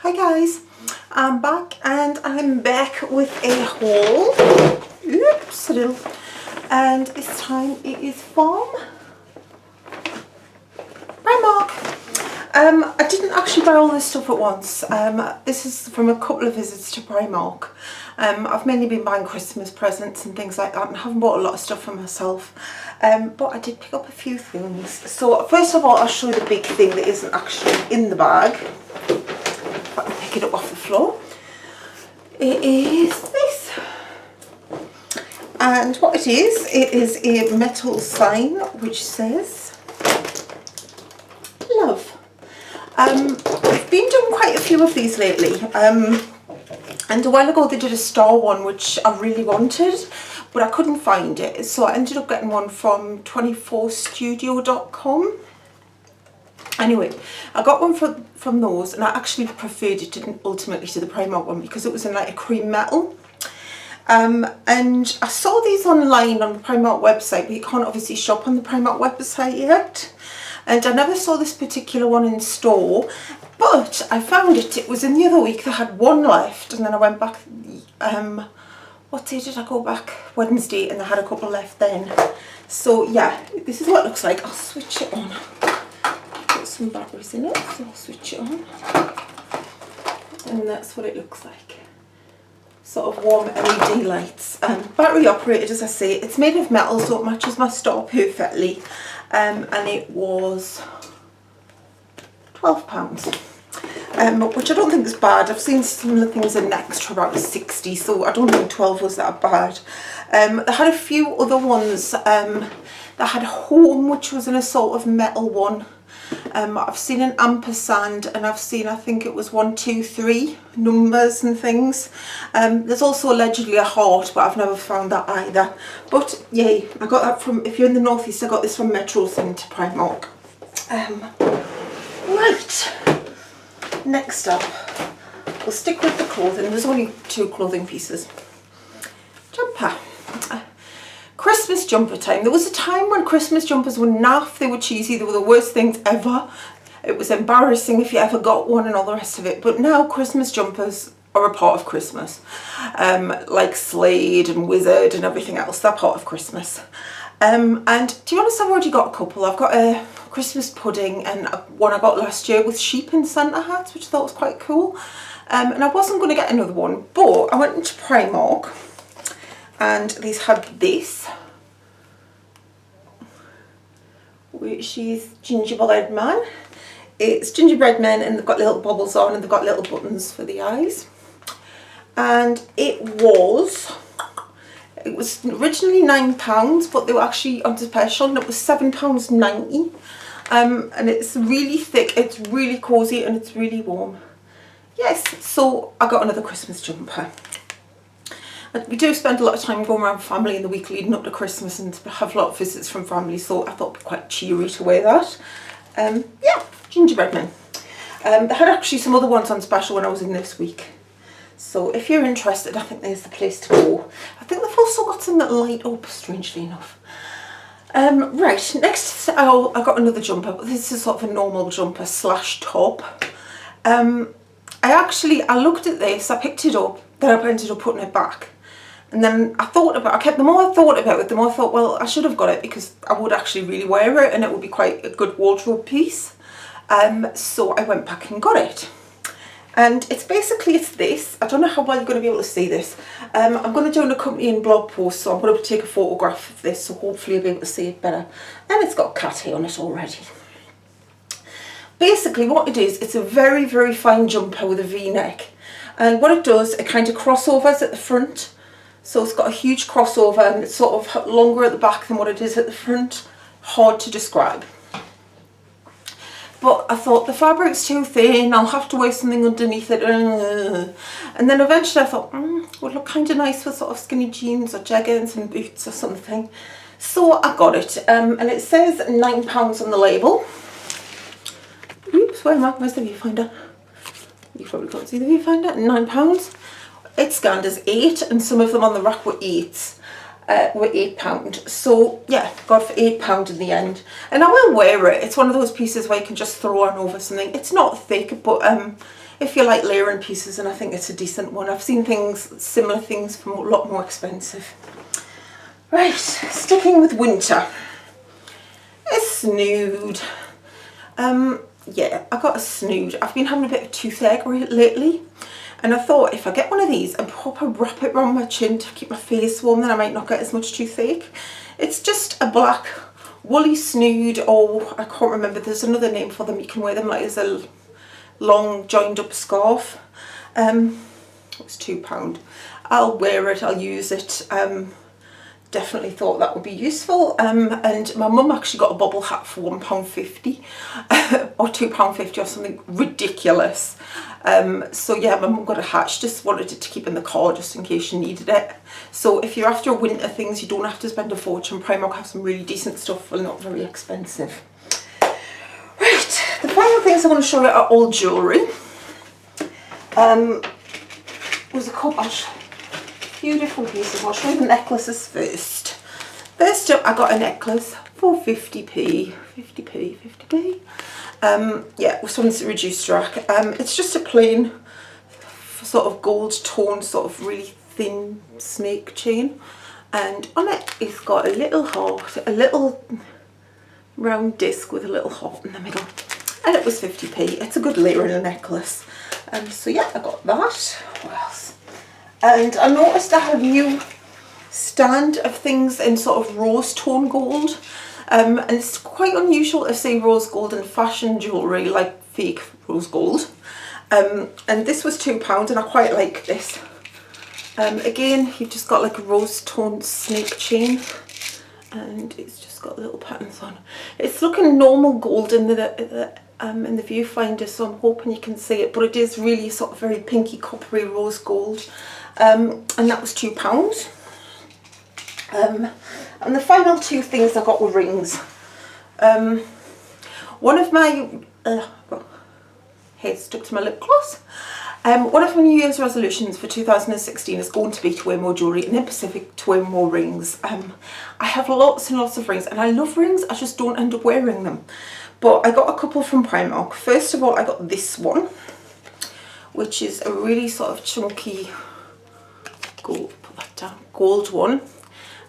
Hi guys, I'm back and I'm back with a haul. Oops, and this time it is from Primark. I didn't actually buy all this stuff at once. This is from a couple of visits to Primark. I've mainly been buying Christmas presents and things like that, and I haven't bought a lot of stuff for myself. But I did pick up a few things. So first of all, I'll show you the big thing that isn't actually in the bag. If I can pick it up off the floor. It is this. And what it is a metal sign which says love. I've been doing quite a few of these lately. And a while ago they did a star one which I really wanted, but I couldn't find it. So I ended up getting one from 24studio.com. Anyway, I got one from those, and I actually preferred it ultimately to the Primark one because it was in like a cream metal. And I saw these online on the Primark website, but you can't obviously shop on the Primark website yet. And I never saw this particular one in store, but I found it. It was in the other week. They had one left, and then I went back. What day did I go back? Wednesday, and they had a couple left then. So yeah, this is what it looks like. I'll switch it on. Got some batteries in it, so I'll switch it on. And that's what it looks like. Sort of warm LED lights. Battery operated, as I say. It's made of metal, so it matches my star perfectly. And it was £12, which I don't think is bad. I've seen some of the things in Next for about 60, so I don't think 12 was that bad. They had a few other ones. They had Home, which was in a sort of metal one. I've seen an ampersand, and I've seen, I think it was 1, 2, 3 numbers and things. There's also allegedly a heart, but I've never found that either. But yay, I got that from, if you're in the northeast, I got this from Metro Centre Primark. Right, next up, we'll stick with the clothing. There's only 2 clothing pieces. Jumper. Christmas jumper time. There was a time when Christmas jumpers were naff, they were cheesy, they were the worst things ever. It was embarrassing if you ever got one and all the rest of it. But now Christmas jumpers are a part of Christmas. Like Slade and Wizard and everything else, they're part of Christmas. And to be honest, I've already got a couple. I've got a Christmas pudding and one I got last year with sheep and Santa hats, which I thought was quite cool. And I wasn't going to get another one, but I went into Primark. And these had this, which is gingerbread man. It's gingerbread men, and they've got little bubbles on, and they've got little buttons for the eyes. And it was originally £9, but they were actually on special, and it was £7.90. And it's really thick, it's really cosy, and it's really warm. Yes, so I got another Christmas jumper. We do spend a lot of time going around family in the week leading up to Christmas and have a lot of visits from family, so I thought it'd be quite cheery to wear that. Yeah, gingerbread men. They had actually some other ones on special when I was in this week. So if you're interested, I think there's the place to go. I think they've also got some that light up, strangely enough. Right, next I got another jumper, but this is sort of a normal jumper slash top. I looked at this, I picked it up, then I ended up putting it back. And then I thought about it, the more I thought about it, the more I thought, well, I should have got it because I would actually really wear it and it would be quite a good wardrobe piece. So I went back and got it. And it's this. I don't know how well you're going to be able to see this. I'm going to do an accompanying blog post, so I'm going to take a photograph of this, so hopefully you'll be able to see it better. And it's got cat hair on it already. Basically what it is, it's a very, very fine jumper with a V-neck. And what it does, it kind of crossovers at the front. So it's got a huge crossover, and it's sort of longer at the back than what it is at the front. Hard to describe. But I thought the fabric's too thin, I'll have to wear something underneath it. And then eventually I thought, would look kind of nice with sort of skinny jeans or jeggings and boots or something. So I got it. And it says £9 on the label. Oops, where am I? Where's the viewfinder? You probably can't see the viewfinder. £9. It's scanned as 8, and some of them on the rack were 8s. Were £8. So yeah, got it for £8 in the end. And I will wear it. It's one of those pieces where you can just throw on over something. It's not thick, but if you like layering pieces, and I think it's a decent one. I've seen similar things from a lot more expensive. Right, sticking with winter. A snood. Yeah, I got a snood. I've been having a bit of toothache lately, and I thought if I get one of these and proper wrap it around my chin to keep my face warm, then I might not get as much toothache. It's just a black woolly snood, or I can't remember, there's another name for them. You can wear them like as a long joined up scarf. It's £2. I'll wear it, I'll use it. Definitely thought that would be useful. And my mum actually got a bobble hat for £1.50 or £2.50 or something ridiculous. So yeah, my mum got a hat. She just wanted it to keep in the car just in case she needed it. So if you're after winter things, you don't have to spend a fortune. Primark have some really decent stuff for not very expensive. Right, the final things I want to show you are all jewellery. Was a couple, few different pieces. I'll show you the necklaces first. First up, I got a necklace for 50p. 50p. Yeah, with some reduced rack. It's just a plain sort of gold tone, sort of really thin snake chain, and on it it's got a little heart, a little round disc with a little heart in the middle, and it was 50p. It's a good layering necklace. So yeah, I got that. What else? And I noticed I had a new stand of things in sort of rose tone gold. And it's quite unusual to see rose gold in fashion jewellery, like fake rose gold. And this was £2 and I quite like this. Again, you've just got like a rose tone snake chain, and it's just got little patterns on. It's looking normal gold in the viewfinder, so I'm hoping you can see it, but it is really sort of very pinky coppery rose gold. And that was £2. And the final two things I got were rings. One of my hair stuck to my lip gloss. One of my New Year's resolutions for 2016 is going to be to wear more jewellery, and in specific to wear more rings. I have lots and lots of rings, and I love rings, I just don't end up wearing them. But I got a couple from Primark. First of all, I got this one, which is a really sort of chunky gold, put that down, gold one.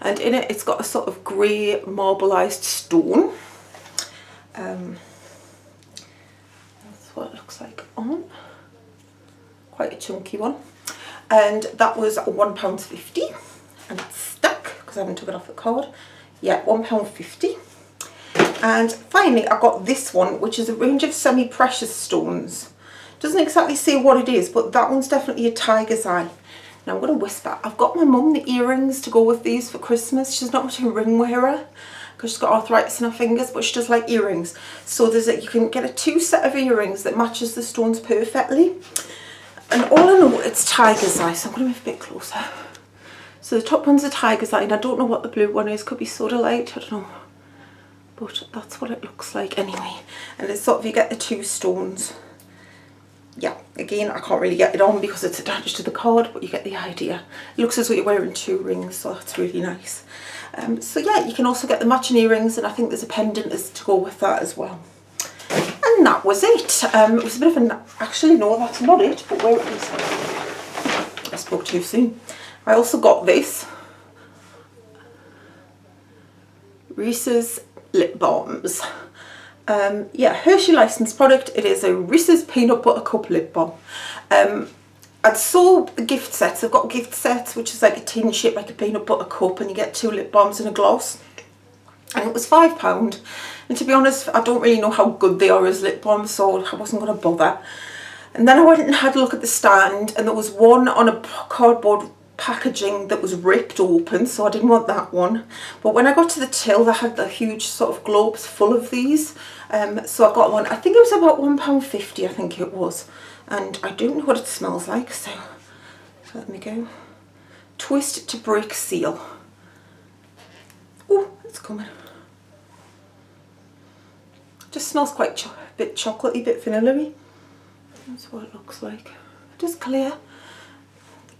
And in it, it's got a sort of grey marbleized stone. That's what it looks like on. Quite a chunky one. And that was £1.50. And it's stuck because I haven't took it off the card. Yeah, £1.50. And finally, I got this one, which is a range of semi-precious stones. Doesn't exactly say what it is, but that one's definitely a tiger's eye. Now I'm going to whisper. I've got my mum the earrings to go with these for Christmas. She's not much of a ring wearer because she's got arthritis in her fingers, but she does like earrings. So you can get a 2 set of earrings that matches the stones perfectly. And all I know, it's tiger's eye, so I'm going to move a bit closer. So the top one's a tiger's eye, and I don't know what the blue one is. Could be soda light, I don't know. But that's what it looks like anyway. And it's sort of, you get the 2 stones. Yeah, again, I can't really get it on because it's attached to the card, but you get the idea. It looks as though you're wearing 2 rings, so that's really nice. So yeah, you can also get the matching earrings, and I think there's a pendant to go with that as well. And that was it. It was a bit of a... Actually, no, that's not it, but where it is. I spoke too soon. I also got this. Reese's lip balms. Yeah, Hershey licensed product. It is a Reese's Peanut Butter Cup lip balm. I saw the gift sets. I've got gift sets, which is like a tin shaped like a peanut butter cup, and you get 2 lip balms in a gloss. And it was £5. And to be honest, I don't really know how good they are as lip balms, so I wasn't going to bother. And then I went and had a look at the stand, and there was one on a cardboard packaging that was ripped open, so I didn't want that one. But when I got to the till, they had the huge sort of globes full of these, so I got one. I think it was about £1.50, I think it was, and I don't know what it smells like, so let me go. Twist to break seal. Oh, it's coming. Just smells quite a bit chocolatey, bit vanilla-y. That's what it looks like. Just clear.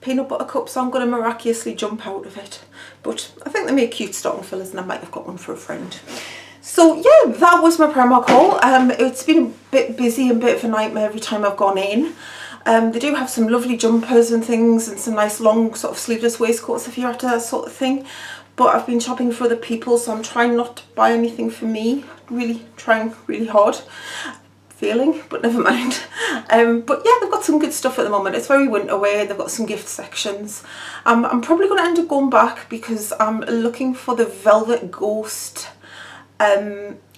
Peanut butter cups aren't going to miraculously jump out of it, but I think they make cute stocking fillers, and I might have got one for a friend. So yeah, yeah, that was my Primark haul. It's been a bit busy and a bit of a nightmare every time I've gone in. They do have some lovely jumpers and things, and some nice long sort of sleeveless waistcoats if you're after that sort of thing. But I've been shopping for other people, so I'm trying not to buy anything for me. Really trying really hard. Failing, but never mind. But yeah, they've got some good stuff at the moment. It's very winter wear. They've got some gift sections. I'm probably going to end up going back because I'm looking for the Velvet Ghost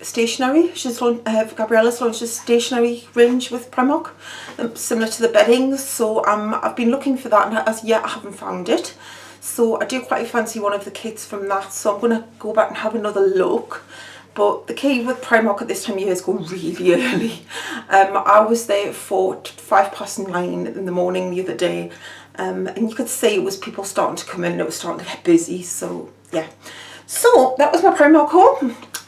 stationery. Gabriella's launched a stationery range with Primark, similar to the beddings. So I've been looking for that, and as yet I haven't found it. So I do quite fancy one of the kits from that. So I'm going to go back and have another look. But the key with Primark at this time of year is going really early. I was there for 9:05 in the morning the other day, and you could see it was people starting to come in and it was starting to get busy. So yeah, so that was my Primark haul.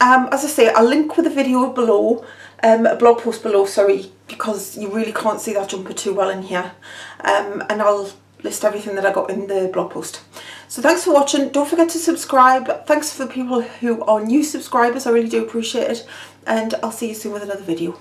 As I say, I'll link with a video below, a blog post below, sorry, because you really can't see that jumper too well in here. And I'll list everything that I got in the blog post. So thanks for watching. Don't forget to subscribe. Thanks for the people who are new subscribers. I really do appreciate it. And I'll see you soon with another video.